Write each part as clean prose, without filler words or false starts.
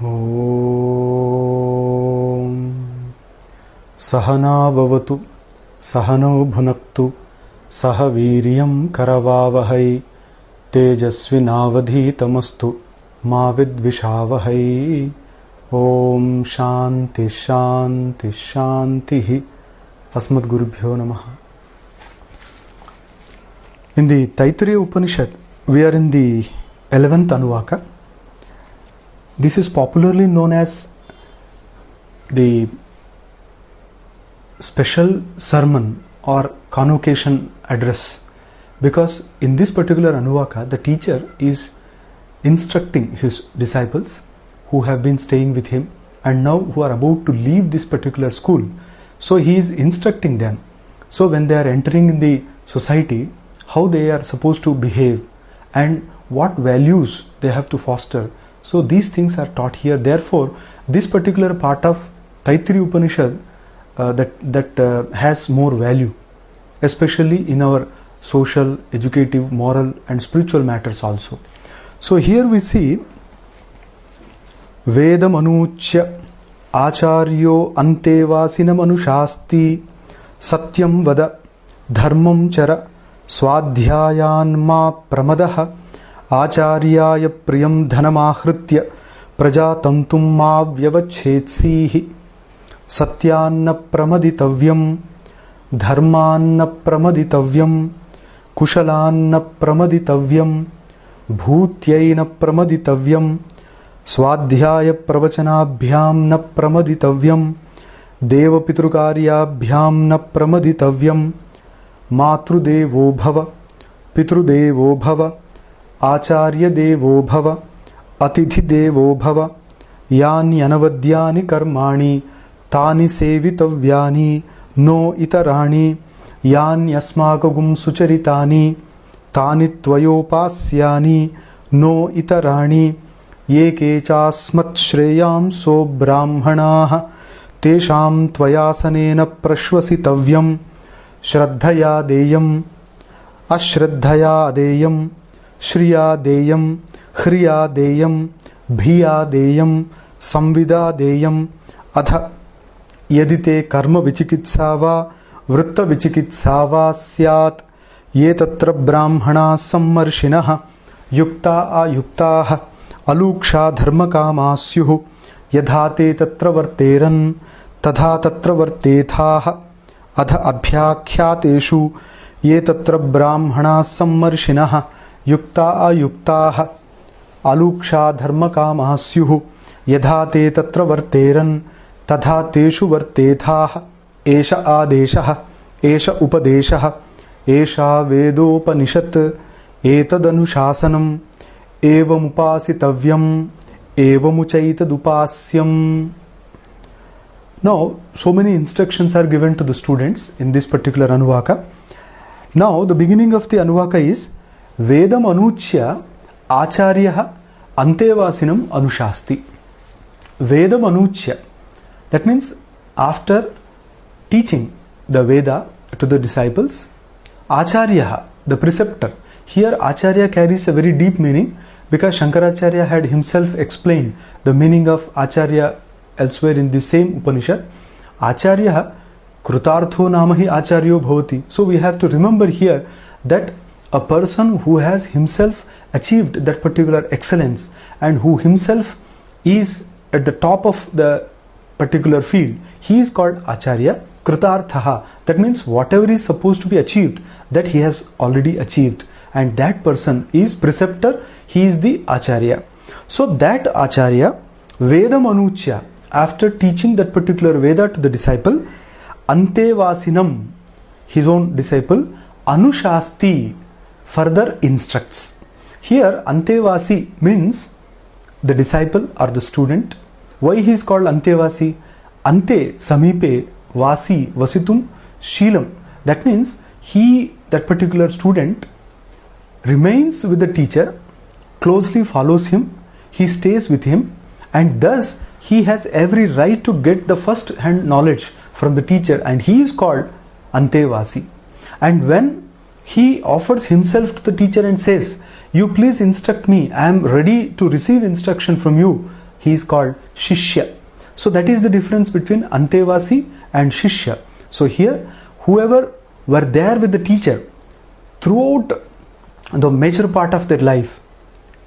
ॐ सहनाववतु सहनौ भुनक्तु सह वीर्यं करवावहै तेजस्विनावधीतमस्तु मा विद्विषावहै। ॐ शान्ति शान्ति शान्तिः। अस्मद्गुरुभ्यो नमः। In the Taittiriya Upanishad, we are in the 11th Anuvaka. This is popularly known as the special sermon or convocation address, because in this particular Anuvaka, the teacher is instructing his disciples who have been staying with him and now who are about to leave this particular school. So he is instructing them. So when they are entering in the society, how they are supposed to behave and what values they have to foster. So these things are taught here. Therefore, this particular part of Taittiriya Upanishad that has more value, especially in our social, educative, moral and spiritual matters also. So here we see Vedam anuchya acharyo antevasinam anushasti satyam vada dharmam chara swadhyayan ma pramadah आचार्याय प्रियं धनमाहृत्य प्रजातन्तुं मा व्यवच्छेत्सीः सत्यान्न प्रमदितव्यं धर्मान्न प्रमदितव्यं कुशलान्न प्रमदितव्यं भूत्यैन प्रमदितव्यं स्वाध्याय प्रवचनाभ्यां न प्रमदितव्यं देवपितृकार्याभ्यां न प्रमदितव्यं मातृदेवो भव पितृदेवो भव आचार्य देवो भव अतिथि देवो भव यान्यनवद्यानि कर्माणि तानि सेवितव्यानि नो इतराणि यान्यस्माकं सुचरितानि तानि त्वयोपास्यानि नो इतराणि ये केचास्मत्श्रेयांसो ब्राह्मणाः तेषां त्वयासनेन प्रश्वसितव्यं श्रद्धया देयम् अश्रद्धया अदेयम् श्रिया देयं ह्रिया देयं भिया देयं संविदा देयं अथ यदि ते कर्म विचिकित्सा वा वृत्त विचिकित्सा वा स्यात् ये तत्र ब्राह्मणाः सम्मर्षिणः युक्ता अयुक्ताः अलूक्षा धर्मकामाः स्युः यथा ते तत्र वर्तेरन् तथा तत्र वर्तेथाः अथ अभ्याख्यातेषु ये तत्र ब्राह्मणाः सम्मर्षिणः युक्ता अयुक्ताः अलूक्षा धर्मकामाः स्युः यथा ते तत्र वर्तेरन् तथा तेषु वर्तेथाः एष आदेशः एष उपदेशः एषा वेदोपनिषत् एतदनुशासनम् एवमुपासितव्यम् एवमुचैतदुपास्यम्. Now, so many instructions are given to the students in this particular Anuvaka. Now, the beginning of the Anuvaka is Vedam anuchya acharyah antevasinam anushasti. Vedam anuchya. That means after teaching the Veda to the disciples, Acharyah, the preceptor. Here Acharya carries a very deep meaning because Shankaracharya had himself explained the meaning of Acharya elsewhere in the same Upanishad. Acharya krutartho namahi acharyo bhavati. So we have to remember here that a person who has himself achieved that particular excellence and who himself is at the top of the particular field, he is called Acharya. Kritarthaha, that means whatever is supposed to be achieved, that he has already achieved, and that person is preceptor, he is the Acharya. So that Acharya, Vedam anuchya, after teaching that particular Veda to the disciple, Antevasinam, his own disciple, Anushasti, further instructs. Here Antevasi means the disciple or the student. Why he is called Antevasi? Ante samipe vasi vasitum shilam. That means that particular student remains with the teacher, closely follows him, he stays with him, and thus he has every right to get the first hand knowledge from the teacher, and he is called Antevasi. And when he offers himself to the teacher and says, "You please instruct me, I am ready to receive instruction from you," he is called Shishya. So that is the difference between Antevasi and Shishya. So here, whoever were there with the teacher throughout the major part of their life,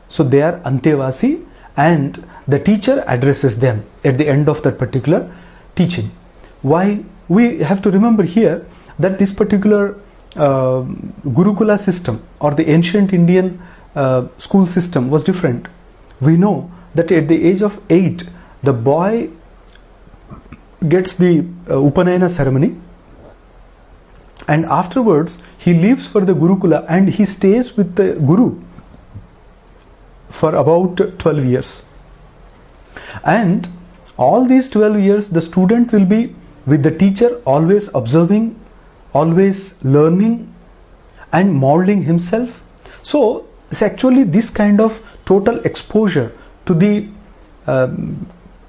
so they are Antevasi, and the teacher addresses them at the end of that particular teaching. Why? We have to remember here that this particular Gurukula system or the ancient Indian school system was different. We know that at the age of 8, the boy gets the Upanayana ceremony, and afterwards he leaves for the Gurukula and he stays with the Guru for about 12 years. And all these 12 years the student will be with the teacher, always observing, always learning and molding himself. So it's actually this kind of total exposure to the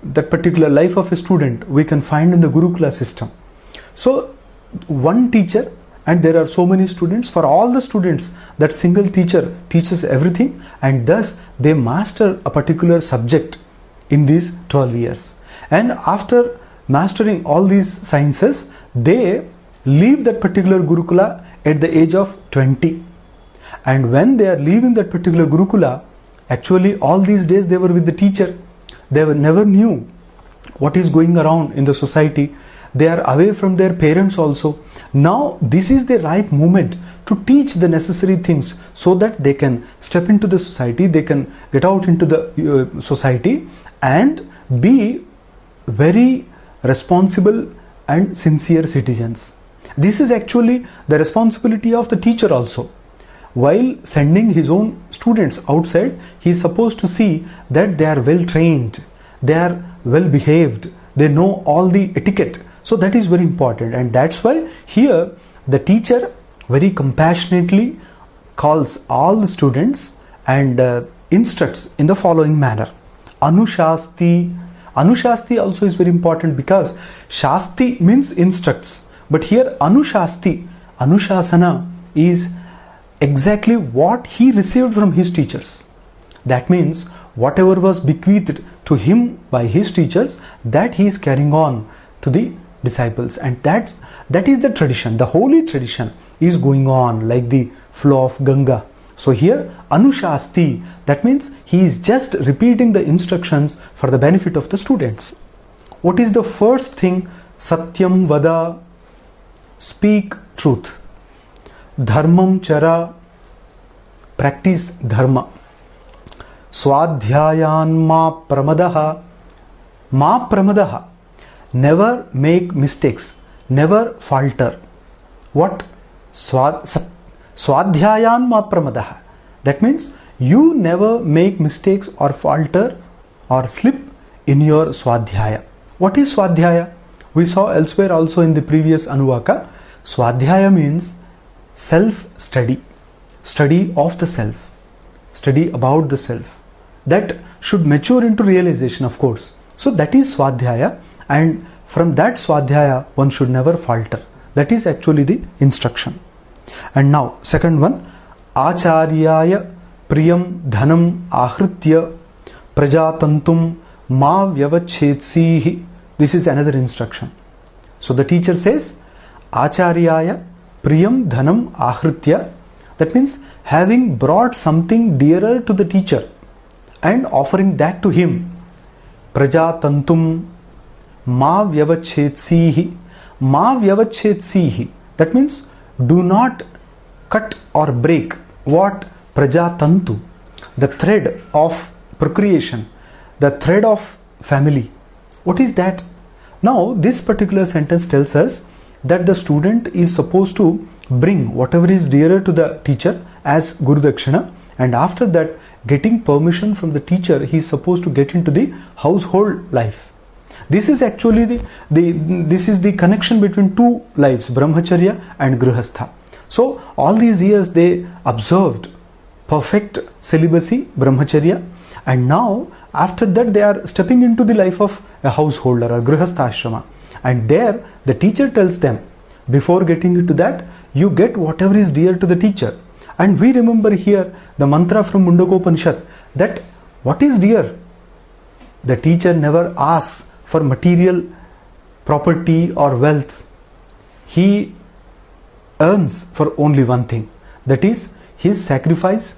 that particular life of a student we can find in the Gurukula system. So one teacher, and there are so many students. For all the students, that single teacher teaches everything, and thus they master a particular subject in these 12 years. And after mastering all these sciences, they leave that particular Gurukula at the age of 20. And when they are leaving that particular Gurukula, actually all these days they were with the teacher. They never knew what is going around in the society. They are away from their parents also. Now this is the right moment to teach the necessary things so that they can step into the society, they can get out into the society and be very responsible and sincere citizens. This is actually the responsibility of the teacher also. While sending his own students outside, he is supposed to see that they are well trained, they are well behaved, they know all the etiquette. So that is very important, and that's why here the teacher very compassionately calls all the students and instructs in the following manner. Anushasti. Anushasti also is very important because Shasti means instructs, but here Anushasti, Anushasana is exactly what he received from his teachers. That means whatever was bequeathed to him by his teachers, that he is carrying on to the disciples, and that is the tradition. The holy tradition is going on like the flow of Ganga. So here Anushasti, that means he is just repeating the instructions for the benefit of the students. What is the first thing? Satyam Vada, speak truth. Dharmam Chara, practice dharma. Swadhyayan ma pramadaha, ma pramadaha, never make mistakes, never falter. What? Swadhyayan ma pramadaha. That means you never make mistakes or falter or slip in your Swadhyaya. What is Swadhyaya? We saw elsewhere also in the previous Anuvaka. Swadhyaya means self-study, study of the self, study about the self. That should mature into realization, of course. So that is Swadhyaya, and from that Swadhyaya one should never falter. That is actually the instruction. And now second one, Acharyaya priyam dhanam ahritya prajatantum ma vyavachetsihi. This is another instruction. So the teacher says, Acharyaya priyam dhanam ahritya. That means having brought something dearer to the teacher and offering that to him. Prajatantum ma vyavachetsihi. Ma vyavachetsihi. That means do not cut or break what? Prajatantu, the thread of procreation, the thread of family. What is that? Now this particular sentence tells us that the student is supposed to bring whatever is dearer to the teacher as Guru Dakshina, and after that, getting permission from the teacher, he is supposed to get into the household life. This is actually this is the connection between two lives, Brahmacharya and Grihastha. So all these years they observed perfect celibacy, Brahmacharya, and now after that they are stepping into the life of a householder or Grihastha ashrama, and there the teacher tells them, before getting into that, you get whatever is dear to the teacher. And we remember here the mantra from Mundaka Upanishad, that what is dear? The teacher never asks for material property or wealth. He earns for only one thing, that is his sacrifice,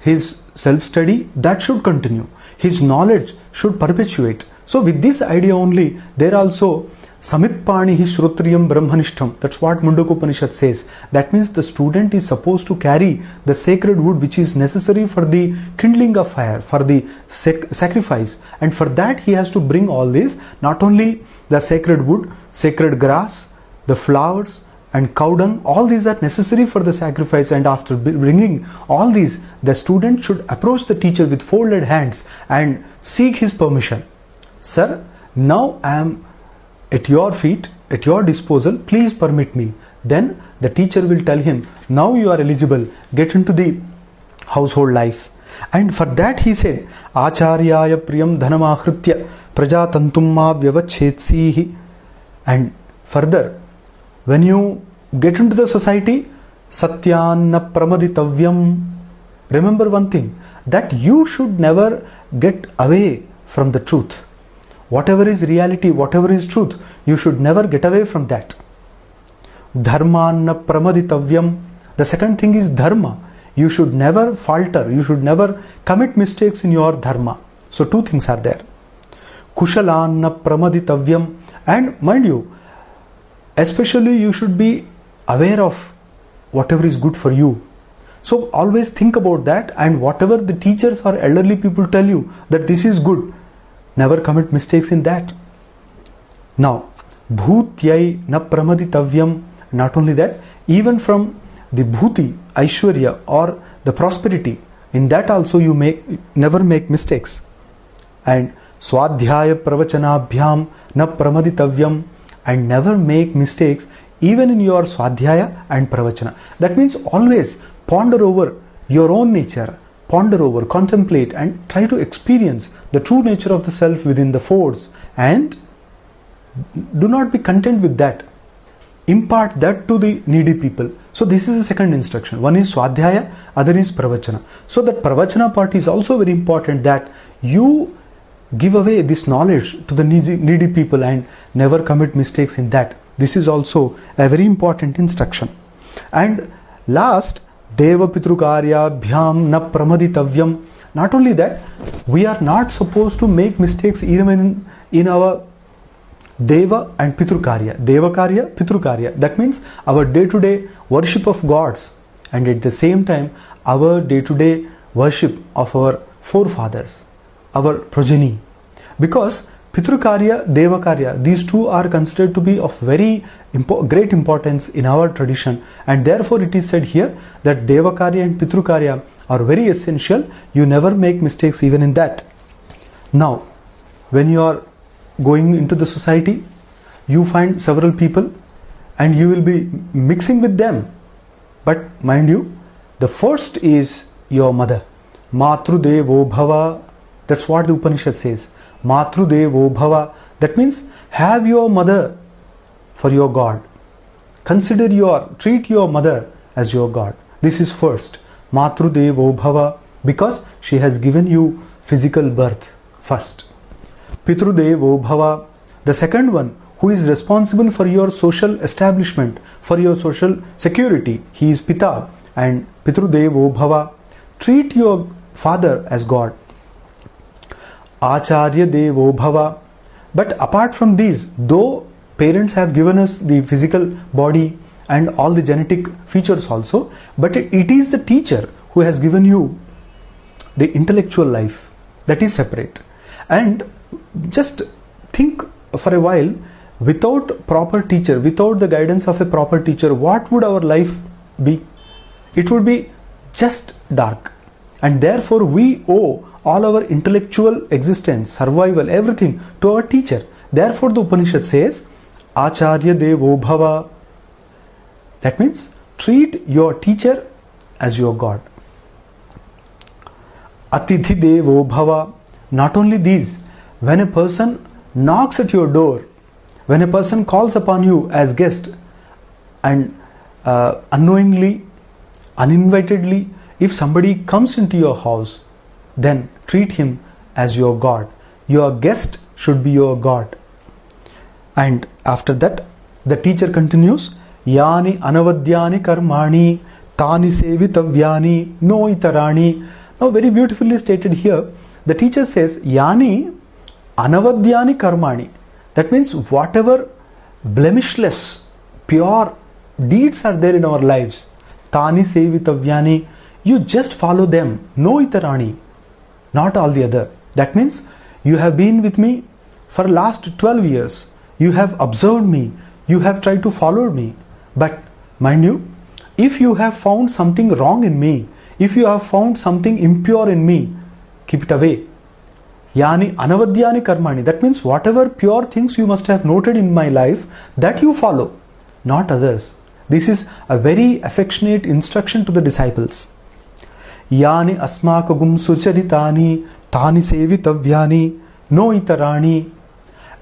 his self-study, that should continue. His knowledge should perpetuate. So with this idea only, there also Samitpanihi Shrotriyam Brahmanishtam. That's what Mundaka Upanishad says. That means the student is supposed to carry the sacred wood which is necessary for the kindling of fire, for the sacrifice. And for that he has to bring all this, not only the sacred wood, sacred grass, the flowers and cow dung, all these are necessary for the sacrifice. And after bringing all these, the student should approach the teacher with folded hands and seek his permission. Sir, now I am at your feet, at your disposal, please permit me. Then the teacher will tell him, now you are eligible, get into the household life. And for that he said, Acharyaya priyam dhanamahritya prajatantum ma vyavachetsihi. And further, when you get into the society, satyanna pramaditavyam. Remember one thing, that you should never get away from the truth. Whatever is reality, whatever is truth, you should never get away from that. Dharmanna pramaditavyam. The second thing is dharma. You should never falter, you should never commit mistakes in your dharma. So two things are there. Kushalanna pramaditavyam. And mind you, especially you should be aware of whatever is good for you. So always think about that, and whatever the teachers or elderly people tell you that this is good, never commit mistakes in that. Now, bhutyai na pramaditavyam. Not only that, even from the bhuti, aishwarya or the prosperity, in that also you never make mistakes. And swadhyaya pravachanabhyam na pramaditavyam. And never make mistakes even in your swadhyaya and pravachana. That means always ponder over your own nature, ponder over, contemplate and try to experience the true nature of the self within the folds, and do not be content with that. Impart that to the needy people. So this is the second instruction. One is swadhyaya, other is pravachana. So that pravachana part is also very important, that you give away this knowledge to the needy people and never commit mistakes in that. This is also a very important instruction. And last, Deva Pitrukarya Bhyam na pramaditavyam. Not only that, we are not supposed to make mistakes even in our Deva and Pitrukarya. Deva Karya, Pitrukarya. That means our day-to-day worship of gods, and at the same time our day-to-day worship of our forefathers, our progeny. Because Pitrukarya, Devakarya, these two are considered to be of very great importance in our tradition, and therefore it is said here that Devakarya and Pitrukarya are very essential. You never make mistakes even in that. Now, when you are going into the society, you find several people and you will be mixing with them. But mind you, the first is your mother. Matru Devo Bhava. That's what the Upanishad says. Matru Devo Bhava. That means have your mother for your God. Treat your mother as your God. This is first. Matru Devo Bhava, because she has given you physical birth first. Pitru Devo Bhava, the second one, who is responsible for your social establishment, for your social security. He is Pita, and Pitru Devo Bhava. Treat your father as God. Acharya Devo Bhava. But apart from these, though parents have given us the physical body and all the genetic features also, but it is the teacher who has given you the intellectual life. That is separate. And just think for a while, without proper teacher, without the guidance of a proper teacher, what would our life be? It would be just dark. And therefore we owe all our intellectual existence, survival, everything to our teacher. Therefore the Upanishad says, Acharya Devo Bhava. That means treat your teacher as your God. Atithi Devo Bhava. Not only these, when a person knocks at your door, when a person calls upon you as guest, and unknowingly, uninvitedly, if somebody comes into your house, then treat him as your God. your guest should be your God. And after that, the teacher continues, Yani anavadyani karmani tani sevitavyani no itarani. Now very beautifully stated here, the teacher says, Yani anavadyani karmani. That means whatever blemishless, pure deeds are there in our lives, tani sevitavyani, you just follow them, no itarani, not all the other. That means you have been with me for last 12 years, you have observed me, you have tried to follow me, but mind you, if you have found something wrong in me, if you have found something impure in me, keep it away. Yani anavadyani karmani. That means whatever pure things you must have noted in my life, that you follow, not others. This is a very affectionate instruction to the disciples. Yani asmakagum sucharitani tani sevitavyani no itarani.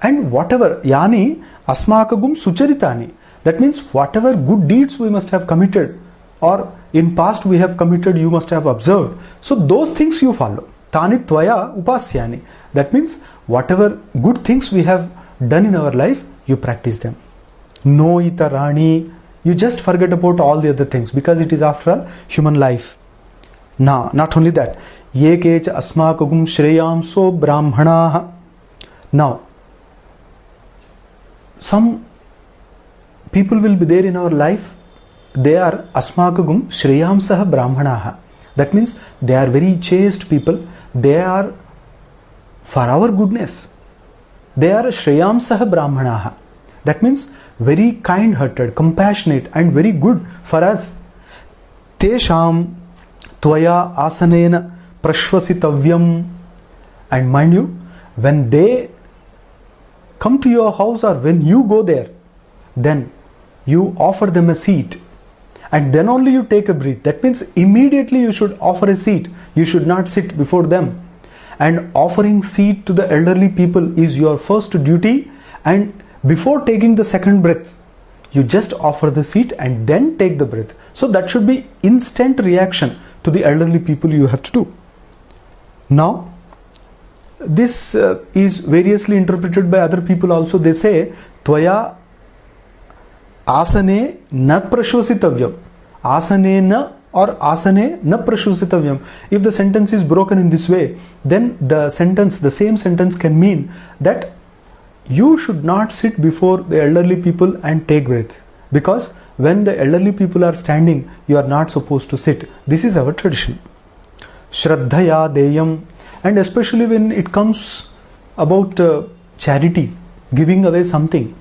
And whatever, yani asmakagum sucharitani. That means whatever good deeds we must have committed, or in past we have committed, you must have observed. So those things you follow. Tani tvaya upasyani. That means whatever good things we have done in our life, you practice them. No itarani. You just forget about all the other things, because it is after all human life. Now, not only that, ye kecha asmakagum shreyamso brahmanaha. Now, some people will be there in our life, they are asmakagum shreyamsah brahmanaha. That means they are very chaste people, they are for our goodness. They are shreyamsah brahmanaha. That means very kind-hearted, compassionate and very good for us. Tesham tvaya asanena prashvasitavyam. And mind you, when they come to your house or when you go there, then you offer them a seat, and then only you take a breath. That means immediately you should offer a seat. You should not sit before them. And offering seat to the elderly people is your first duty, and before taking the second breath, you just offer the seat and then take the breath. So that should be instant reaction to the elderly people you have to do. Now, this is variously interpreted by other people also. They say, Tvaya asane na prashvasitavyam. Asane na or asane na prashvasitavyam. If the sentence is broken in this way, then the same sentence can mean that you should not sit before the elderly people and take breath, because when the elderly people are standing, you are not supposed to sit. This is our tradition. Shraddhaya deyam. And especially when it comes about charity, giving away something.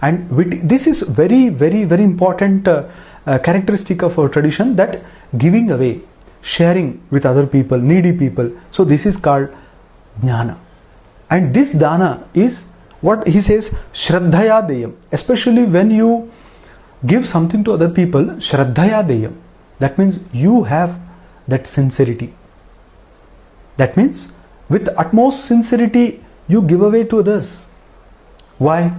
And this is very, very, very important characteristic of our tradition, that giving away, sharing with other people, needy people. So this is called jnana. And this dana is what he says, shraddhaya deyam. Especially when you give something to other people, shraddhaya deyam. That means you have that sincerity. That means with utmost sincerity you give away to others. Why?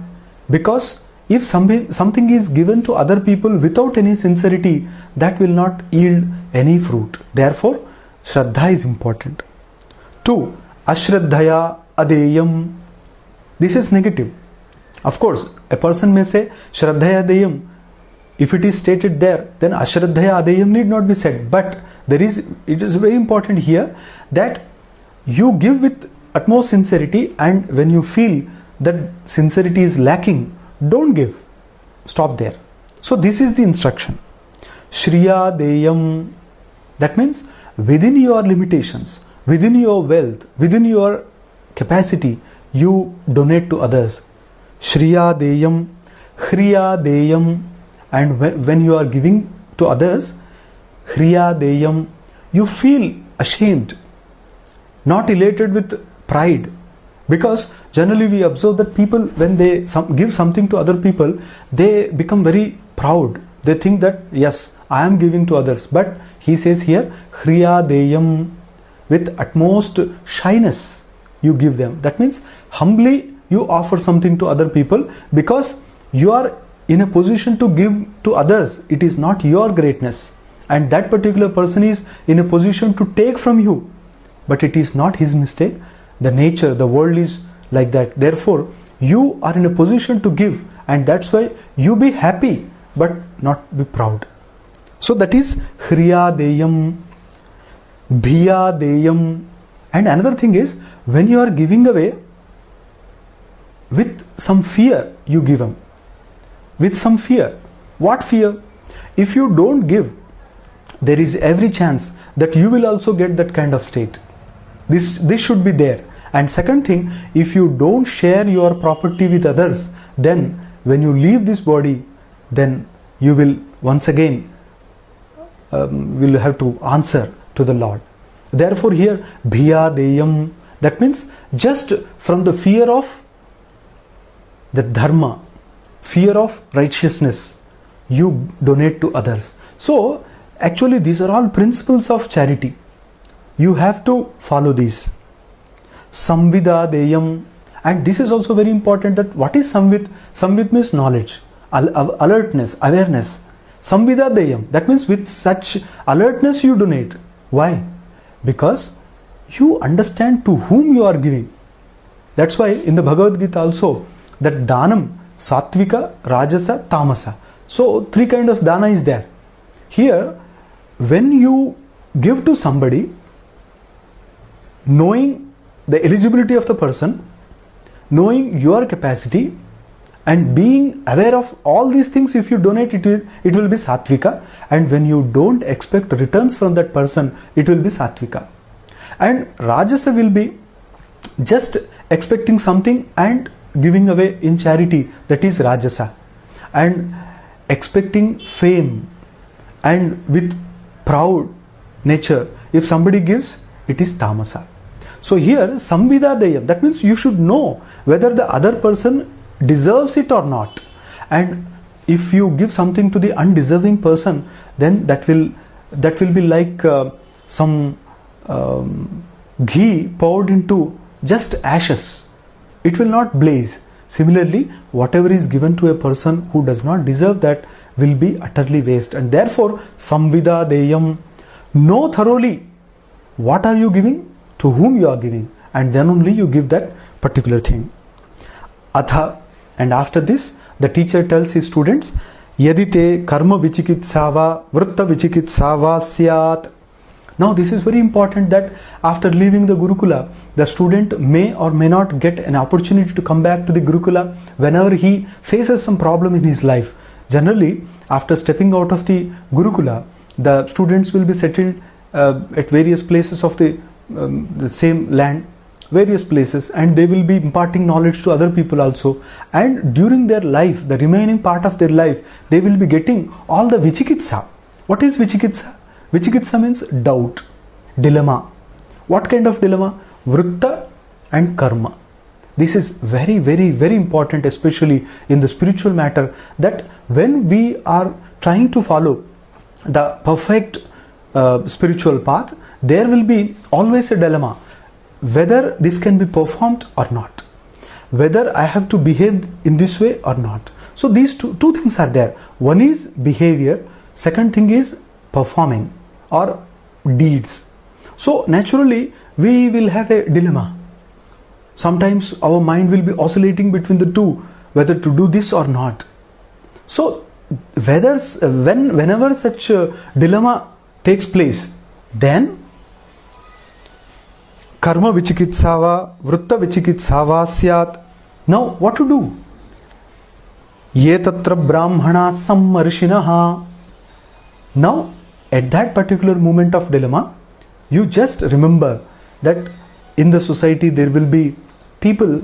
Because if something is given to other people without any sincerity, that will not yield any fruit. Therefore, shraddha is important. 2. Ashraddhaya adeyam. This is negative. Of course, a person may say shraddhaya adeyam. If it is stated there, then ashraddhaya adeyam need not be said. But it is very important here that you give with utmost sincerity, and when you feel that sincerity is lacking, don't give. Stop there. So this is the instruction. Shriya deyam. That means within your limitations, within your wealth, within your capacity, you donate to others. Shriya deyam, Khriya deyam. And when you are giving to others, Khriya deyam, you feel ashamed, not elated with pride. Because generally we observe that people, when they give something to other people, they become very proud. They think that, yes, I am giving to others. But he says here, Khriya deyam, with utmost shyness you give them. That means humbly you offer something to other people, because you are in a position to give to others. It is not your greatness. And that particular person is in a position to take from you. But it is not his mistake. the nature, the world is like that. Therefore, you are in a position to give, and that's why you be happy but not be proud. So that is Hriya Deyam, Bhiya Deyam. And another thing is, when you are giving away with some fear, you give them. With some fear. What fear? If you don't give, there is every chance that you will also get that kind of state. This should be there. And second thing, if you don't share your property with others, then when you leave this body, then you will once again will have to answer to the Lord. Therefore here, Bhiya Deyam, that means just from the fear of the dharma, fear of righteousness, you donate to others. So actually these are all principles of charity. You have to follow these. Samvida Deyam, and this is also very important, that what is Samvit? Samvit means knowledge, alertness, awareness. Samvida Deyam, that means with such alertness you donate. Why? Because you understand to whom you are giving. That's why in the Bhagavad Gita also, that Danam, Sattvika, Rajasa, Tamasa. So three kind of dana is there. Here, when you give to somebody, knowing the eligibility of the person, knowing your capacity, and being aware of all these things, if you donate, it will be Sattvika. And when you don't expect returns from that person, it will be Sattvika. And Rajasa will be just expecting something and giving away in charity, that is Rajasa. And expecting fame and with proud nature, if somebody gives, it is Tamasa. So here, Samvida Deyam, that means you should know whether the other person deserves it or not. And if you give something to the undeserving person, then that will be like some ghee poured into just ashes. It will not blaze. Similarly, whatever is given to a person who does not deserve that will be utterly waste. And therefore, Samvida Deyam, know thoroughly what are you giving, to whom you are giving, and then only you give that particular thing. Atha, and after this, the teacher tells his students, Yadite karma vichikitsava vritta vichikitsava syat. Now this is very important, that after leaving the Gurukula, the student may or may not get an opportunity to come back to the Gurukula whenever he faces some problem in his life. Generally, after stepping out of the Gurukula, the students will be settled at various places of the same land, various places, and they will be imparting knowledge to other people also. And during their life, the remaining part of their life, they will be getting all the Vichikitsa. What is Vichikitsa? Vichikitsa means doubt, dilemma. What kind of dilemma? Vritta and karma. This is very, very, very important, especially in the spiritual matter, that when we are trying to follow the perfect spiritual path, there will be always a dilemma, whether this can be performed or not, whether I have to behave in this way or not. So these two things are there. One is behavior, second thing is performing or deeds. So naturally we will have a dilemma. Sometimes our mind will be oscillating between the two, whether to do this or not. So whenever such a dilemma takes place, then karma vichikitsava vritta vichikitsava syat. Now what to do? Ye tatra brahmana sammarshinaha. Now at that particular moment of dilemma, you just remember that in the society there will be people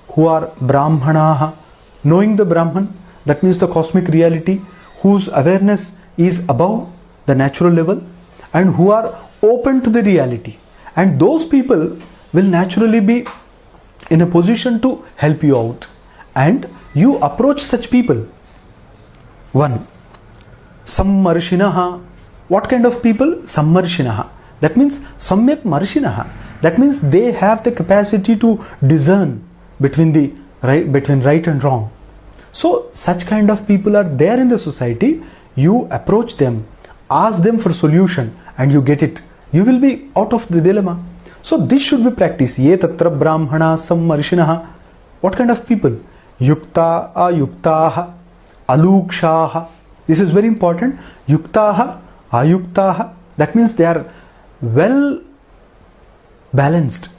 who are brahmanaha, knowing the Brahman, that means the cosmic reality, whose awareness is above the natural level, and who are open to the reality. And those people will naturally be in a position to help you out. And you approach such people. One, Sammarshinaha. What kind of people? Sammarshinaha. That means Samyak Marshinaha. That means they have the capacity to discern between right and wrong. So such kind of people are there in the society. You approach them, ask them for solution, and you get it. You will be out of the dilemma. So this should be practiced. Ye tatra brahmana sammarshinaha. What kind of people? Yukta, ayuktaha, alukshaha. This is very important. Yuktaha, ayuktaha. That means they are well balanced.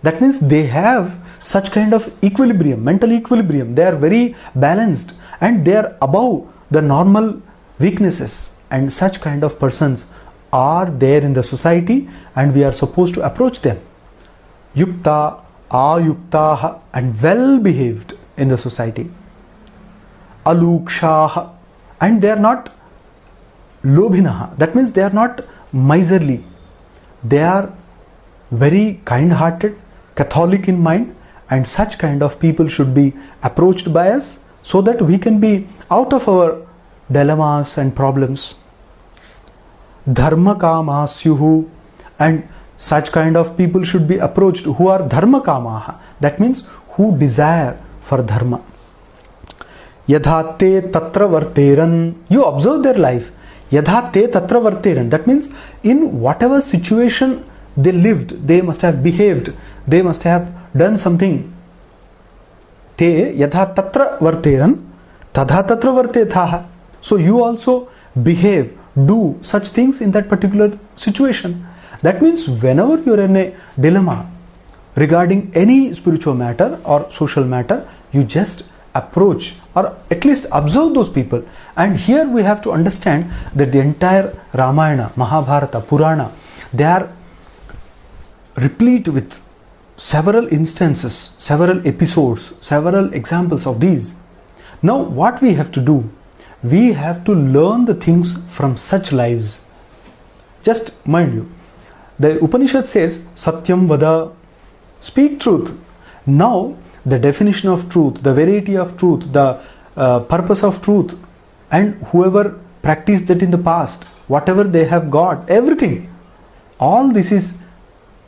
That means they have such kind of equilibrium, mental equilibrium. They are very balanced and they are above the normal weaknesses. And such kind of persons are there in the society and we are supposed to approach them. Yukta, ayuktaha, and well behaved in the society. Alukshaha, and they are not lobhinaha. That means they are not miserly. They are very kind-hearted, Catholic in mind, and such kind of people should be approached by us so that we can be out of our dilemmas and problems. Dharma kamasyuhu, and such kind of people should be approached who are dharma kamaha. That means who desire for dharma. Yadha te tatra varteran. You observe their life. Yadha te tatra varteran. That means in whatever situation they lived, they must have behaved, they must have done something. Te yadha tatra varteran, tadha tatra vartethaha. So you also behave, do such things in that particular situation. That means whenever you are in a dilemma regarding any spiritual matter or social matter, you just approach or at least observe those people. And here we have to understand that the entire Ramayana, Mahabharata, Purana, they are replete with several instances, several episodes, several examples of these. Now what we have to do? We have to learn the things from such lives. Just mind you, the Upanishad says, Satyam Vada, speak truth. Now the definition of truth, the verity of truth, the purpose of truth, and whoever practiced that in the past, whatever they have got, everything, all this is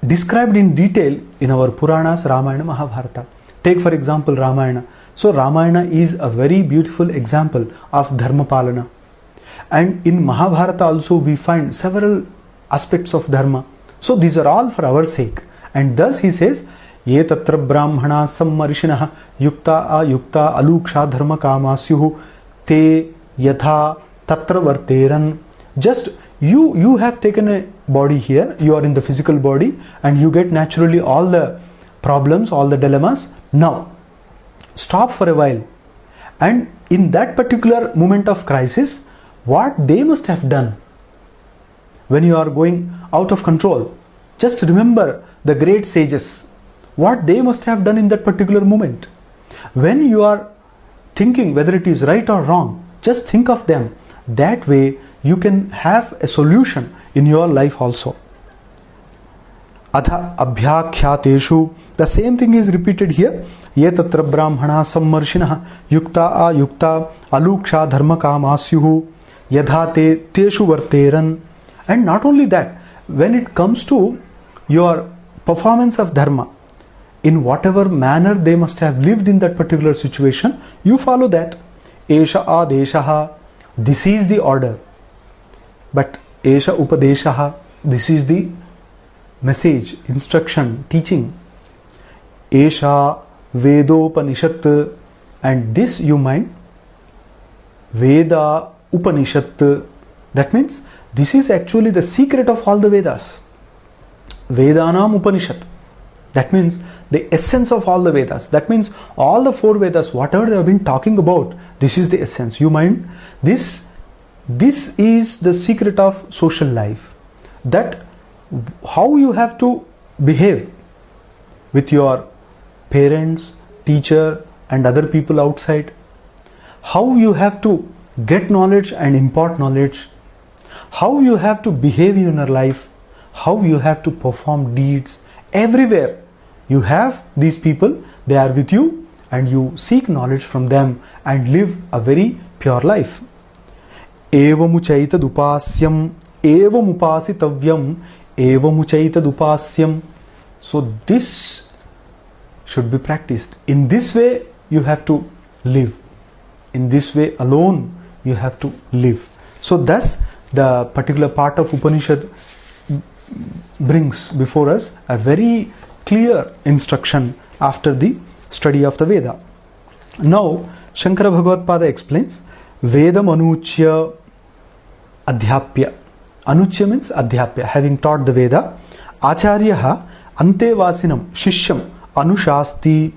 described in detail in our Puranas, Ramayana, Mahabharata. Take for example Ramayana. So Ramayana is a very beautiful example of Dharma Palana. And in Mahabharata also we find several aspects of Dharma. So these are all for our sake. And thus he says, Ye tatra brahmana sammarshinaha yukta ayukta aluksha dharma kamasyuhu te yatha tatra varteran. Just you have taken a body here, you are in the physical body and you get naturally all the problems, all the dilemmas. Now stop for a while, and in that particular moment of crisis, what they must have done when you are going out of control, just remember the great sages, what they must have done in that particular moment. When you are thinking whether it is right or wrong, just think of them. That way you can have a solution in your life also. Atha abhyakhyateshu, the same thing is repeated here. Ye tatra brahmana sammarshinaha yukta ayukta aluksha dharma kamasyuhu yadha te teshu varteran. And not only that, when it comes to your performance of dharma, in whatever manner they must have lived in that particular situation, you follow that. Esha adeshaha, this is the order. But esha upadeshaha, this is the message, instruction, teaching. Esha Vedopanishat, and this you mind, Veda Upanishat. That means this is actually the secret of all the Vedas. Vedanam Upanishad. That means the essence of all the Vedas. That means all the four Vedas, whatever they have been talking about, this is the essence. You mind, this is the secret of social life. That how you have to behave with your parents, teacher and other people outside. How you have to get knowledge and impart knowledge. How you have to behave in your life. How you have to perform deeds. Everywhere you have these people, they are with you and you seek knowledge from them and live a very pure life. Evamuchaitad upasyam evamupasitavyam evamuchaitad upasyam. So this should be practiced. In this way you have to live. In this way alone you have to live. So thus the particular part of Upanishad brings before us a very clear instruction after the study of the Veda. Now, Shankara Bhagavad-pada explains, Vedam anuchya adhyapya. Anuchya means adhyapya, having taught the Veda. Acharyaha ante vasinam shishyam anushasti.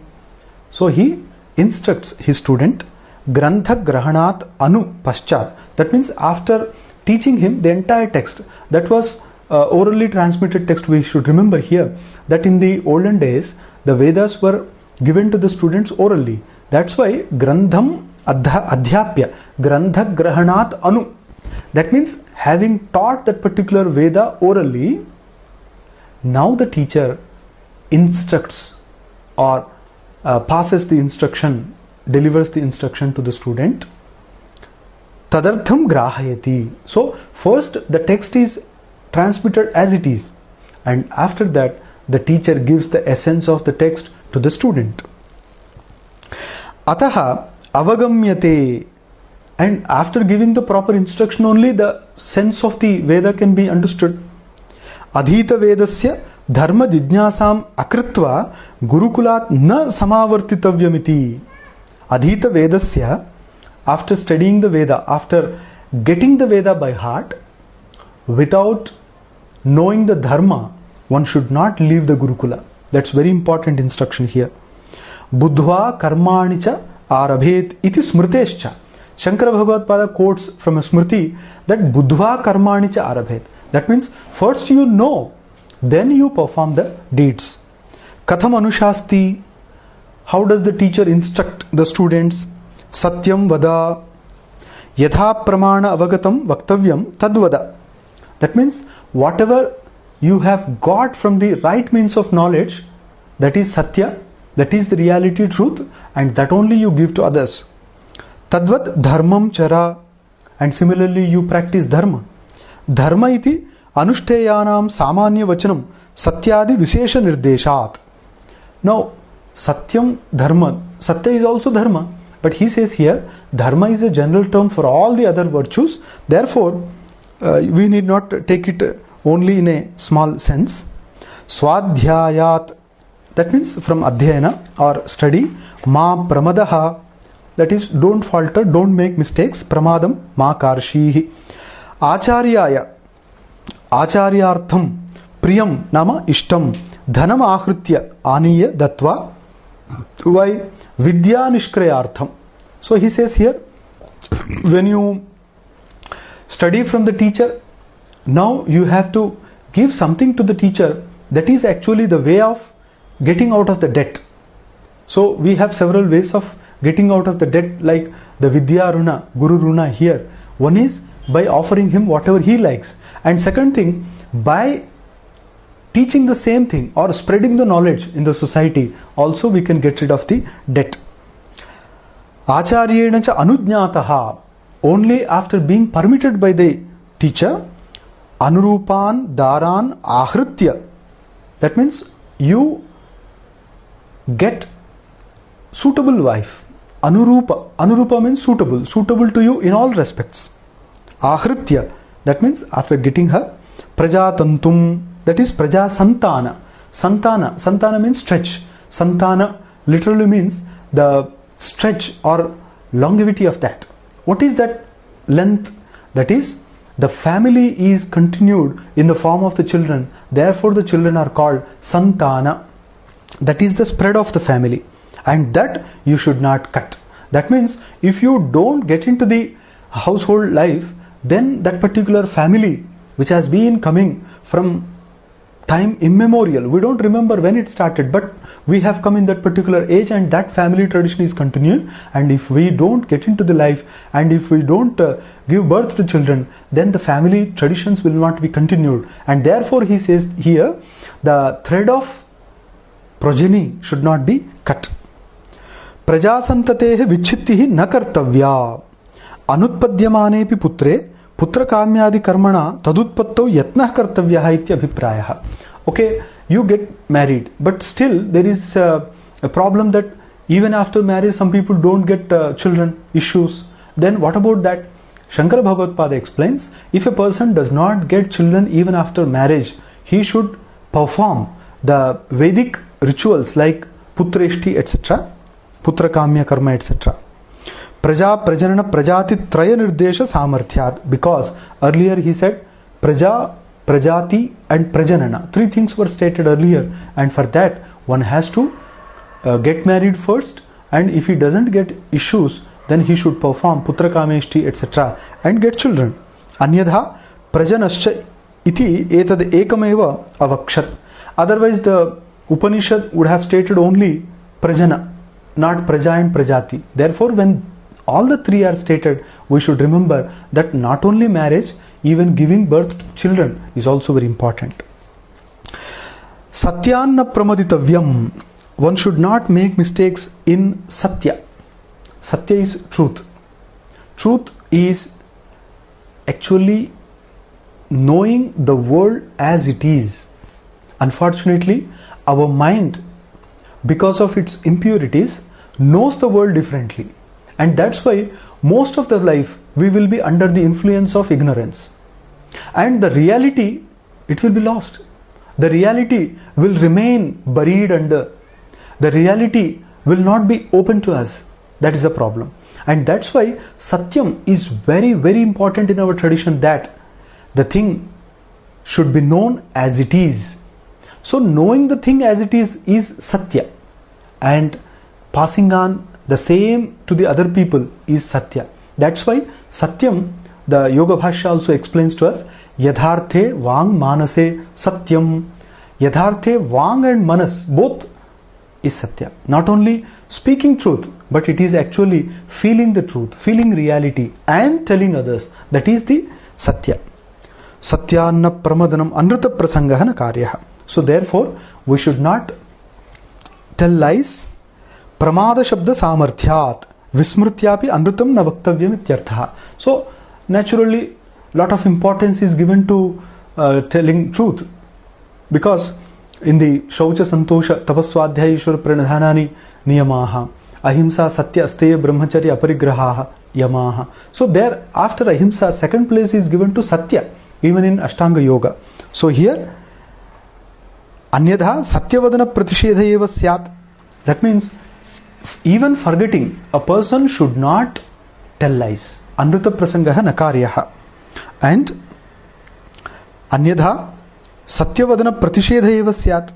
So he instructs his student, Grantha grahanat anu paschat. That means after teaching him the entire text, that was orally transmitted text. We should remember here that in the olden days, the Vedas were given to the students orally. That's why Grandham adhyapya, Grantha grahanat anu. That means having taught that particular Veda orally, now the teacher instructs or passes the instruction, delivers the instruction to the student. Tadartham grahayati. So first the text is transmitted as it is, and after that the teacher gives the essence of the text to the student. Ataha avagamyate. And after giving the proper instruction only the sense of the Veda can be understood. Adhita Vedasya dharma jijnasam akritva gurukulat na samavartitavyamiti. Adhita Vedasya, after studying the Veda, after getting the Veda by heart, without knowing the dharma, one should not leave the Gurukula. That's very important instruction here. Buddhva karmanicha arabhet iti smritescha. Shankara Bhagavad-pada quotes from a smriti that Buddhva karmanicha arabhet. That means first you know, then you perform the deeds. Katham anushasti. How does the teacher instruct the students? Satyam vada. Yatha pramana avagatam vaktavyam tadvada. That means whatever you have got from the right means of knowledge, that is satya, that is the reality, truth, and that only you give to others. Tadvat dharmam chara. And similarly you practice dharma. Dharma iti anushtayanam samanya vachanam satyadi vishesha nirdeshat. Now satyam dharma, satya is also dharma, but he says here dharma is a general term for all the other virtues. Therefore we need not take it only in a small sense. Swadhyayat, that means from adhyayana or study. Ma pramadaha, that is don't falter, don't make mistakes. Pramadam ma karshihi. Acharyaya, acharyartham priyam nama ishtam dhanam ahritya aniya datva. Why? Vidya nishkrayartham. So he says here, when you study from the teacher, now you have to give something to the teacher. That is actually the way of getting out of the debt. So we have several ways of getting out of the debt, like the Vidya Runa, Guru Runa here. One is by offering him whatever he likes. And second thing, by teaching the same thing or spreading the knowledge in the society, also we can get rid of the debt. Acharyena cha anujñātaha, only after being permitted by the teacher. Anurupan daran ahritya. That means you get suitable wife. Anurupa. Anurupa means suitable. Suitable to you in all respects. Ahritya. That means after getting her. Prajatantum. That is praja santana. Santana. Santana means stretch. Santana literally means the stretch or longevity of that. What is that length? That is, the family is continued in the form of the children. Therefore the children are called santana. That is the spread of the family. And that you should not cut. That means if you don't get into the household life, then that particular family which has been coming from time immemorial, we don't remember when it started, but we have come in that particular age and that family tradition is continuing. And if we don't get into the life and if we don't give birth to children, then the family traditions will not be continued. And therefore he says here, the thread of progeny should not be cut. Prajasantatehe vichittihi na kartavya anutpadyamanepi putre putra kamyadi karmana tadutpatto yatnah kartavyah iti abhiprayah. Okay, you get married, but still there is a problem that even after marriage some people don't get children, issues. Then what about that? Shankara Bhagavad-pada explains, if a person does not get children even after marriage, he should perform the Vedic rituals like Putreshti, etc., Putrakamya Karma, etc. Praja, Prajanana, Prajati, Traya Nirdesha Samarthyat. Because earlier he said Praja, Prajati and Prajanana. Three things were stated earlier, and for that one has to get married first, and if he doesn't get issues, then he should perform Putrakameshti, etc. and get children. Anyadha Prajanascha iti etad ekameva avakshat. Otherwise the Upanishad would have stated only Prajana, not Praja and Prajati. Therefore, when all the three are stated, we should remember that not only marriage, even giving birth to children is also very important. Satyanna pramaditavyam. One should not make mistakes in Satya. Satya is truth. Truth is actually knowing the world as it is. Unfortunately, our mind, because of its impurities, knows the world differently. And that's why most of the life we will be under the influence of ignorance. And the reality, it will be lost. The reality will remain buried under. The reality will not be open to us. That is the problem. And that's why Satyam is very, very important in our tradition, that the thing should be known as it is. So knowing the thing as it is Satya. And passing on the same to the other people is Satya. That's why Satyam, the Yoga Bhashya also explains to us, Yadharthe Vang Manase Satyam. Yadharthe Vang and Manas, both is Satya. Not only speaking truth, but it is actually feeling the truth, feeling reality and telling others. That is the Satya. Satyanna Pramadanam Anrita Prasangahana Karyaha. So therefore, we should not tell lies. Pramada Shabda Samarthyat Vismrtyapi Anrutam na Vaktavyam ityartha. So naturally, lot of importance is given to telling truth, because in the Shaucha Santosha Tapaswadhyaya Ishwara Pranadhanani Niyamaha, Ahimsa Satya Asteya Brahmacharya Aparigrahaha Yamaha. So there, after Ahimsa, second place is given to Satya, even in Ashtanga Yoga. So here, Anyadha Satyavadana Pratishedha eva syat. That means, even forgetting, a person should not tell lies. Anruta Prasangaha Nakaryaha. And Anyadha Satyavadana Pratishedha eva syat.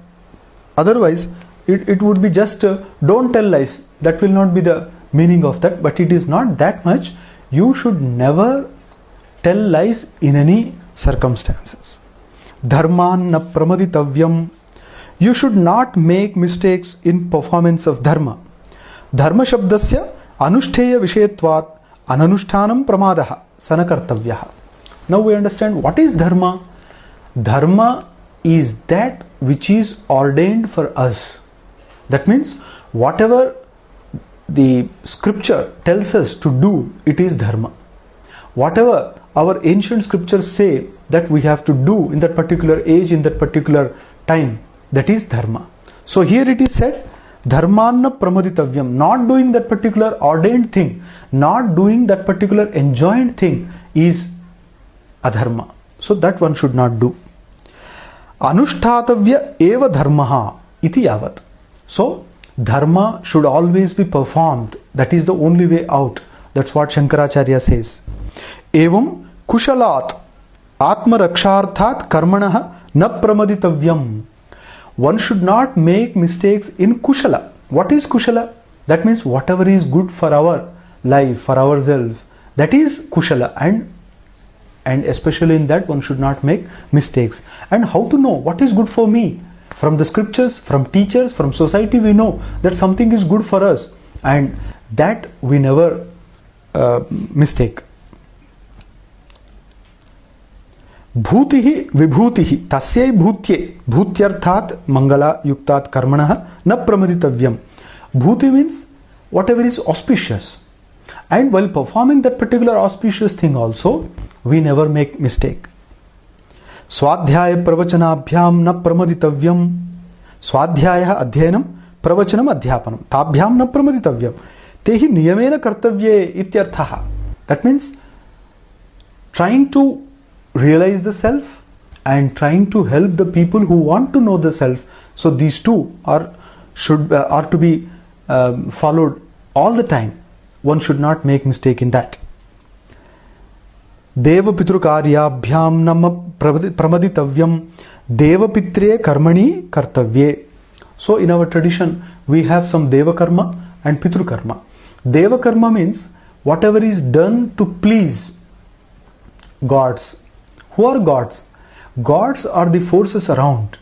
Otherwise, it would be just don't tell lies. That will not be the meaning of that, but it is not that much. You should never tell lies in any circumstances. Dharman na pramaditavyam. You should not make mistakes in performance of dharma. Dharma shabdasya anushtheya vishayatvat ananushtanam pramadaha sanakartavyaha. Now we understand what is dharma. Dharma is that which is ordained for us. That means whatever the scripture tells us to do, it is dharma. Whatever our ancient scriptures say that we have to do in that particular age, in that particular time, that is dharma. So here it is said, dharmanna pramaditavyam, not doing that particular ordained thing, not doing that particular enjoined thing is adharma. So that one should not do. Anushtatavya eva dharmaha iti yavat. So dharma should always be performed. That is the only way out. That's what Shankaracharya says. Evam kushalat atma raksharthat karmanaha na pramaditavyam. One should not make mistakes in kushala. What is kushala? That means whatever is good for our life, for ourselves, that is kushala, and especially in that one should not make mistakes. And how to know what is good for me? From the scriptures, from teachers, from society, we know that something is good for us, and that we never mistake. Bhutihi vibhutihi tasyai bhutye bhutyarthat mangala yuktat karmanaha na pramaditavyam. Bhuti means whatever is auspicious, and while performing that particular auspicious thing also, we never make mistake. Swadhyaya pravachanabhyam na pramaditavyam. Swadhyaya adhyanam pravachanam adhyapanam tabhyam na pramaditavyam tehi niyamena kartavye ityarthaha. That means trying to realize the self and trying to help the people who want to know the self. So these two are to be followed all the time. One should not make mistake in that. Deva pitru karyabhyam nama pramaditavyam deva pitre karmani kartavye. So in our tradition we have some deva karma and pitru karma. Deva karma means whatever is done to please gods. Who are gods? Gods are the forces around.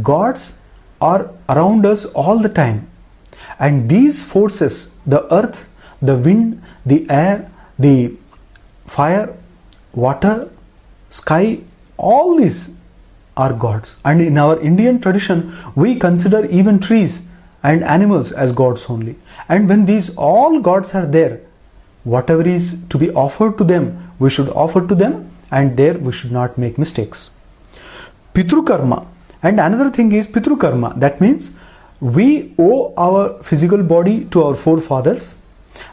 Gods are around us all the time. And these forces, the earth, the wind, the air, the fire, water, sky, all these are gods. And in our Indian tradition, we consider even trees and animals as gods only. And when these all gods are there, whatever is to be offered to them, we should offer to them, and there we should not make mistakes. Pitru karma. And another thing is pitru karma. That means we owe our physical body to our forefathers,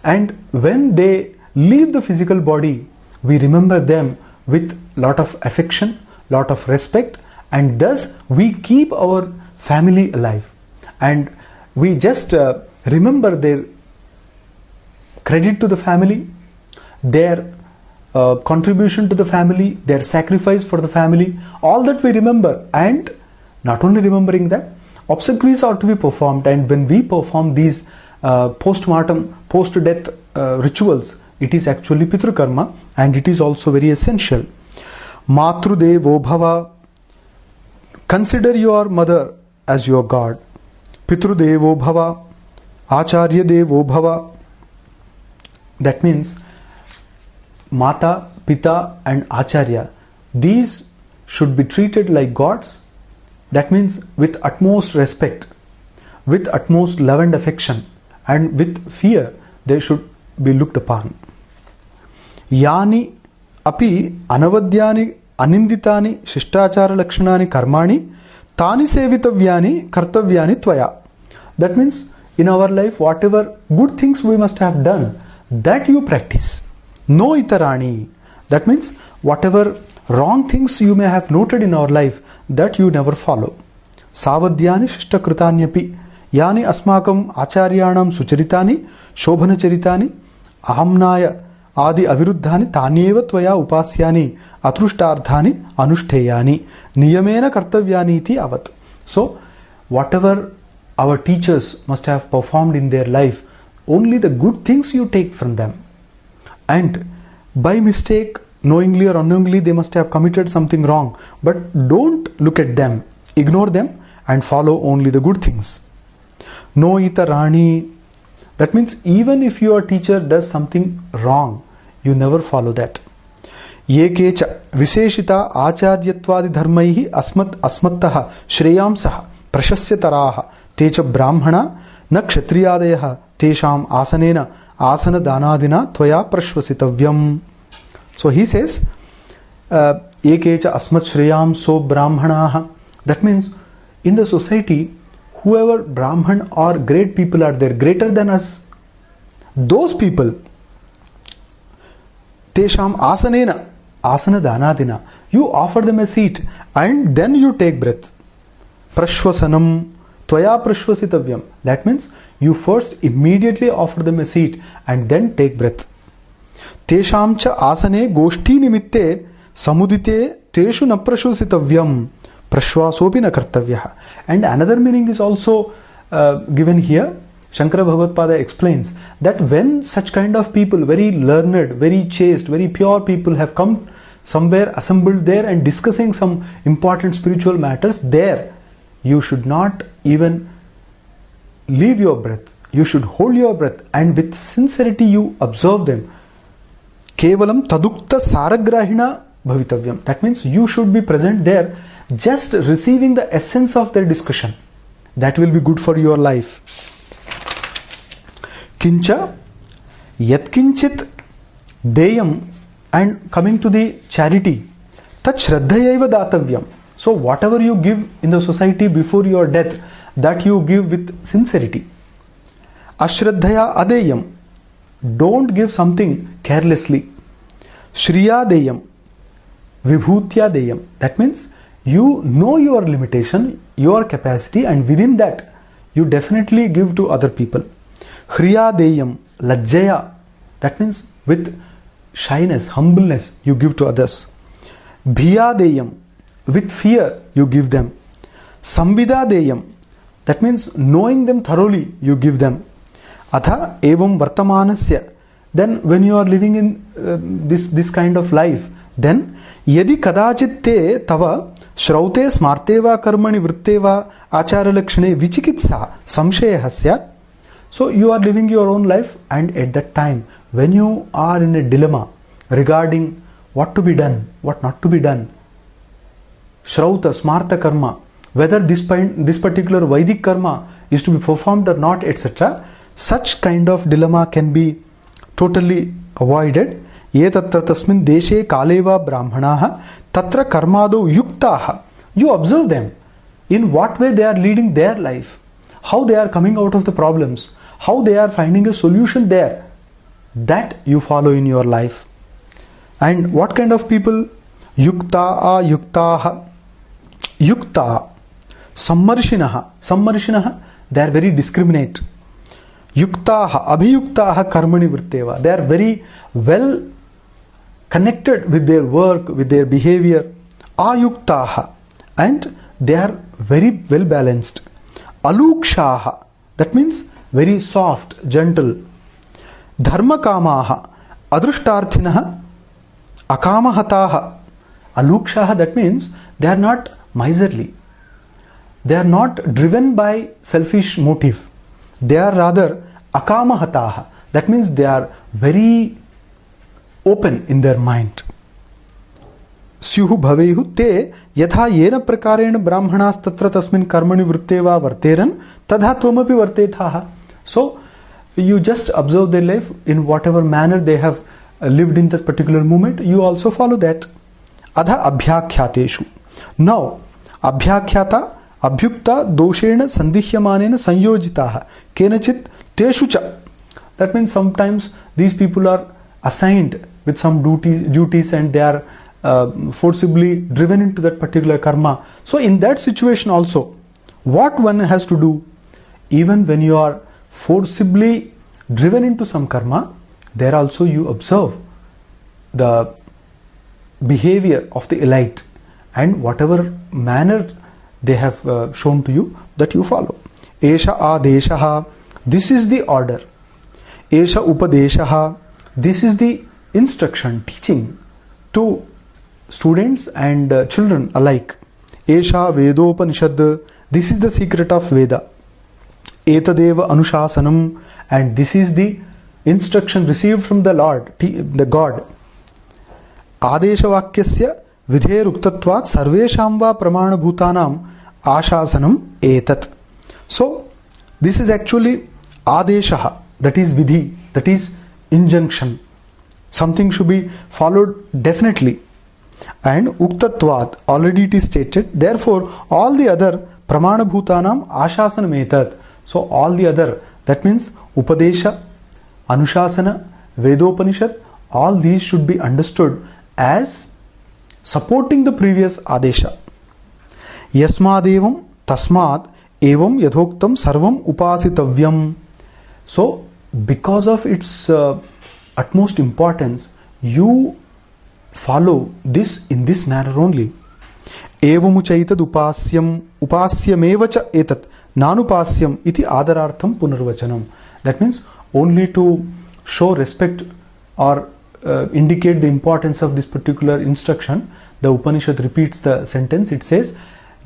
and when they leave the physical body, we remember them with lot of affection, lot of respect, and thus we keep our family alive. And we just remember their credit to the family, their contribution to the family, their sacrifice for the family, all that we remember. And not only remembering that, obsequies are to be performed, and when we perform these post-mortem, post-death rituals, it is actually pitru karma, and it is also very essential. Matru devo bhava. Consider your mother as your god. Pitru devo bhava. Acharya devo bhava. That means Mata, Pita and Acharya, these should be treated like gods. That means with utmost respect, with utmost love and affection, and with fear they should be looked upon. Yani api anavadyani aninditani shishtachara lakshanani karmani tani sevitavyani kartavyani tvaya. That means in our life, whatever good things we must have done, that you practice. No itarani. That means whatever wrong things you may have noted in our life, that you never follow. Savadyani shishtakrutanyapi yani asmakam acharyanam sucharitani shobhanacharitani ahamnaya adi aviruddhani tanyeva tvaya upasyani atrushtarthani anushteyani niyamena kartavyani iti avat. So whatever our teachers must have performed in their life, only the good things you take from them. And by mistake, knowingly or unknowingly, they must have committed something wrong. But don't look at them, ignore them, and follow only the good things. No itarani. That means even if your teacher does something wrong, you never follow that. Ye kecha visheshita acharyatvadi dharmaihi asmattaha shreyamsaha prashasyataraha techa brahmana na kshatriyadayaha tesham asanena asana danadina tvaya prashvasitavyam. So he says, ekecha asmat shreyam so brahmanaha. That means in the society, whoever Brahman or great people are there, greater than us, those people, tesham asanena, asana danadina, you offer them a seat and then you take breath. Prashvasanam tvaya prashvasitavyam. That means you first immediately offer them a seat and then take breath. Tesham cha asane goshti nimitte samudite teshu na prashvasitavyam prashvasopi na kartavyah. And another meaning is also given here. Shankara Bhagavad-pada explains that when such kind of people, very learned, very chaste, very pure people have come somewhere, assembled there and discussing some important spiritual matters, there you should not even leave your breath. You should hold your breath and with sincerity you observe them. Kevalam tadukta saragrahina bhavitavyam. That means you should be present there, just receiving the essence of their discussion. That will be good for your life. Kincha yatkinchit deyam. And coming to the charity, tat shraddhayaiva datavyam. So whatever you give in the society before your death, that you give with sincerity. Ashraddhaya adeyam. Don't give something carelessly. Shriya deyam. vibhutya deyam. That means you know your limitation, your capacity, and within that you definitely give to other people. Hriya deyam, lajjaya. That means with shyness, humbleness, you give to others. Bhiya deyam, with fear you give them. Samvida deyam, that means knowing them thoroughly you give them. Atha evam vartamanasya, then when you are living in this kind of life, then yadi kadachit te tava shraute smarte va karmani vritte va achara lakshane vichikitsa samshayah syat. So you are living your own life, and at that time when you are in a dilemma regarding what to be done, what not to be done, Shrauta, Smarta karma, whether this particular Vedic karma is to be performed or not, etc. Such kind of dilemma can be totally avoided. Ye tatra tasmin deshe kaleva brahmanaha tatra karmado yuktaha. You observe them, in what way they are leading their life, how they are coming out of the problems, how they are finding a solution there. That you follow in your life. And what kind of people? Yukta ayuktaha. Yukta, sammarshinaha. Sammarshinaha, they are very discriminate. Yuktaha, abhiyuktaha karmani vritteva. They are very well connected with their work, with their behavior. Ayuktaha, and they are very well balanced. Alukshaha, that means very soft, gentle. Dharmakamaha, adrushtarthinaha, akamahataha. Alukshaha, that means they are not miserly. They are not driven by selfish motive. They are rather akamahataha. That means they are very open in their mind. Syuhu bhavehu te yatha yena prakarena brahmanas tatra tasmin karmani vritteva varteran tadha tvamapi vartethaha. So you just observe their life in whatever manner they have lived in that particular moment. You also follow that. Adha abhyakhyateshu. Now, abhyakhyata, abhyukta, doshena, sandihyamanena, sanyojitaha, kenachit, teshucha. That means sometimes these people are assigned with some duties and they are forcibly driven into that particular karma. So in that situation also, what one has to do, even when you are forcibly driven into some karma, there also you observe the behavior of the elite and whatever manner they have shown to you, that you follow. Esha adeshaha, this is the order. Esha upadeshaha, this is the instruction, teaching to students and children alike. Esha vedopanishad, this is the secret of Veda. Etadeva anushasanam, and this is the instruction received from the Lord, the God. Adesha vakyasya vidheruktatvat sarvesham va pramana bhutanam ashasanam etat. So this is actually adeshaha, that is vidhi, that is injunction. Something should be followed definitely. And uktatvat, already it is stated. Therefore all the other pramana bhutanam ashasanam etat. So all the other, that means upadesha, anushasana, vedopanishad, all these should be understood as supporting the previous adesha. Yasmadevam tasmad evam yadhoktam sarvam upasitavyam. So because of its utmost importance, you follow this in this manner only. Evamuchaitad upasyam upasyamevacha etat nanupasyam iti adarartham punarvachanam. That means only to show respect or indicate the importance of this particular instruction, the Upanishad repeats the sentence. It says,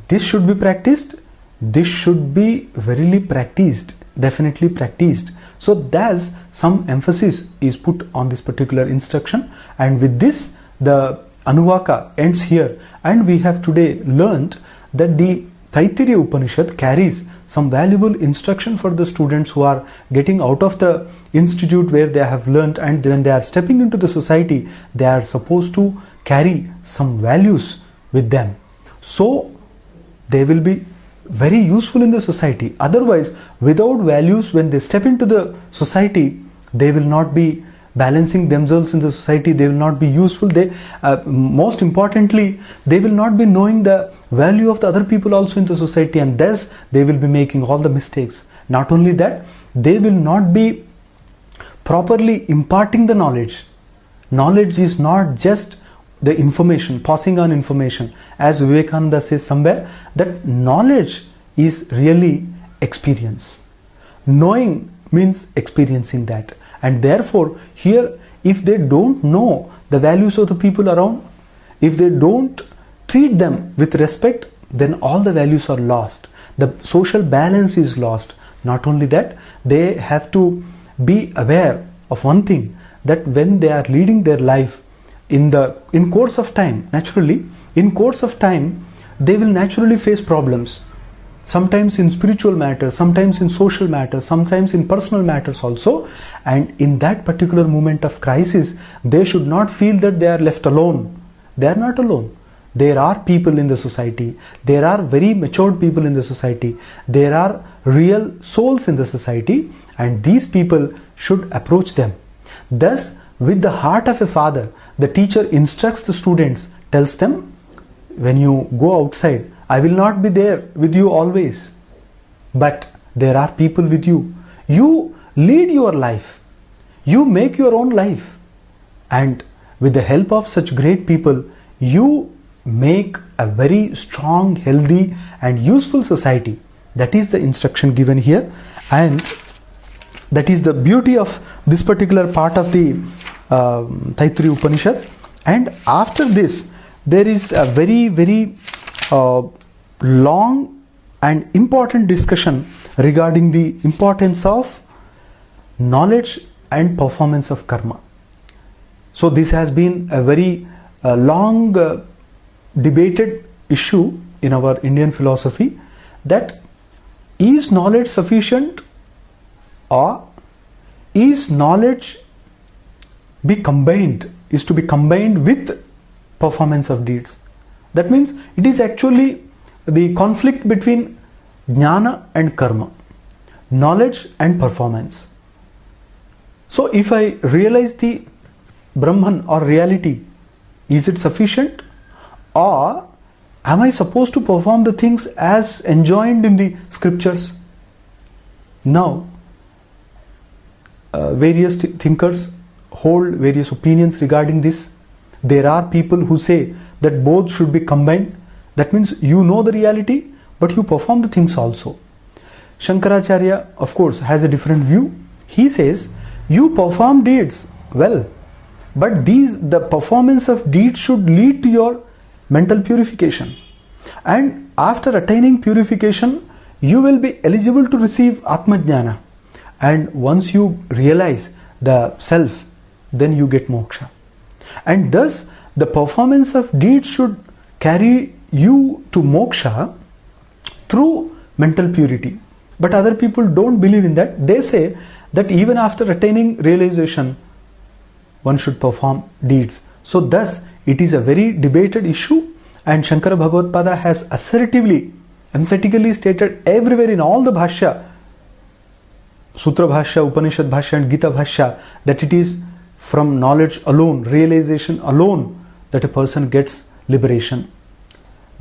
this should be practiced, this should be verily practiced, definitely practiced. So thus some emphasis is put on this particular instruction, and with this the Anuvaka ends here. And we have today learnt that the Taittiriya Upanishad carries some valuable instruction for the students who are getting out of the institute where they have learnt, and when they are stepping into the society, they are supposed to carry some values with them. So they will be very useful in the society. Otherwise, without values, when they step into the society, they will not be balancing themselves in the society, they will not be useful. They most importantly, they will not be knowing the value of the other people also in the society, and thus they will be making all the mistakes. Not only that, they will not be properly imparting the knowledge. Knowledge is not just the information, passing on information. As Vivekananda says somewhere, that knowledge is really experience. Knowing means experiencing that. And therefore, here, if they don't know the values of the people around, if they don't treat them with respect, then all the values are lost. The social balance is lost. Not only that, they have to be aware of one thing, that when they are leading their life in course of time, naturally, in course of time, they will naturally face problems. Sometimes in spiritual matters, sometimes in social matters, sometimes in personal matters also. And in that particular moment of crisis, they should not feel that they are left alone. They are not alone. There are people in the society. There are very matured people in the society. There are real souls in the society, and these people should approach them. Thus, with the heart of a father, the teacher instructs the students, tells them, when you go outside, I will not be there with you always, but there are people with you. You lead your life. You make your own life. And with the help of such great people, you make a very strong, healthy and useful society. That is the instruction given here, and that is the beauty of this particular part of the Taittiriya Upanishad. And after this, there is a very, very long and important discussion regarding the importance of knowledge and performance of karma. So this has been a very long debated issue in our Indian philosophy, that is knowledge sufficient, or is knowledge is to be combined with performance of deeds. That means it is actually the conflict between jnana and karma, knowledge and performance. So if I realize the Brahman or reality, is it sufficient, or am I supposed to perform the things as enjoined in the scriptures? Now, various thinkers hold various opinions regarding this. There are people who say that both should be combined. That means you know the reality, but you perform the things also. Shankaracharya, of course, has a different view. He says, you perform deeds well, but the performance of deeds should lead to your mental purification. And after attaining purification, you will be eligible to receive Atma Jnana. And once you realize the self, then you get moksha. And thus, the performance of deeds should carry you to moksha through mental purity. But other people don't believe in that. They say that even after attaining realization, one should perform deeds. So thus, it is a very debated issue, and Shankara Bhagavad-pada has assertively, emphatically stated everywhere in all the bhashya, Sutra Bhashya, Upanishad Bhashya and Gita Bhashya, that it is from knowledge alone, realization alone, that a person gets liberation.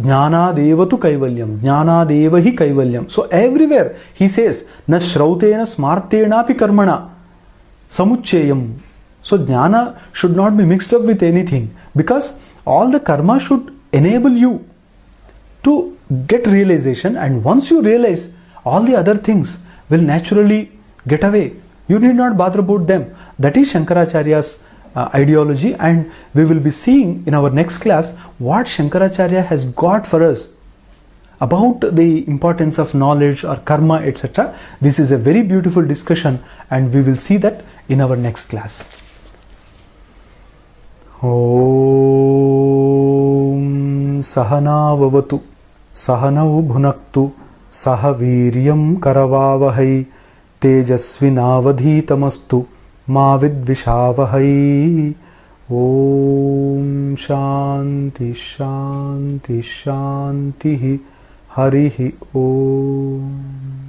Jnana devatu kaivalyam, jnana devahi kaivalyam. So everywhere he says, na shrautena smartena pi karmana samuchcheyam. So jnana should not be mixed up with anything, because all the karma should enable you to get realization, and once you realize, all the other things will naturally get away. You need not bother about them. That is Shankaracharya's ideology, and we will be seeing in our next class what Shankaracharya has got for us about the importance of knowledge or karma, etc. This is a very beautiful discussion, and we will see that in our next class. Om Sahana Vavatu Sahanau Bhunaktu Sahaviryam Karavavahai Tejasvinavadhitamastu Ma Vidvishavahai. Om Shanti Shanti Shanti Harihi Om.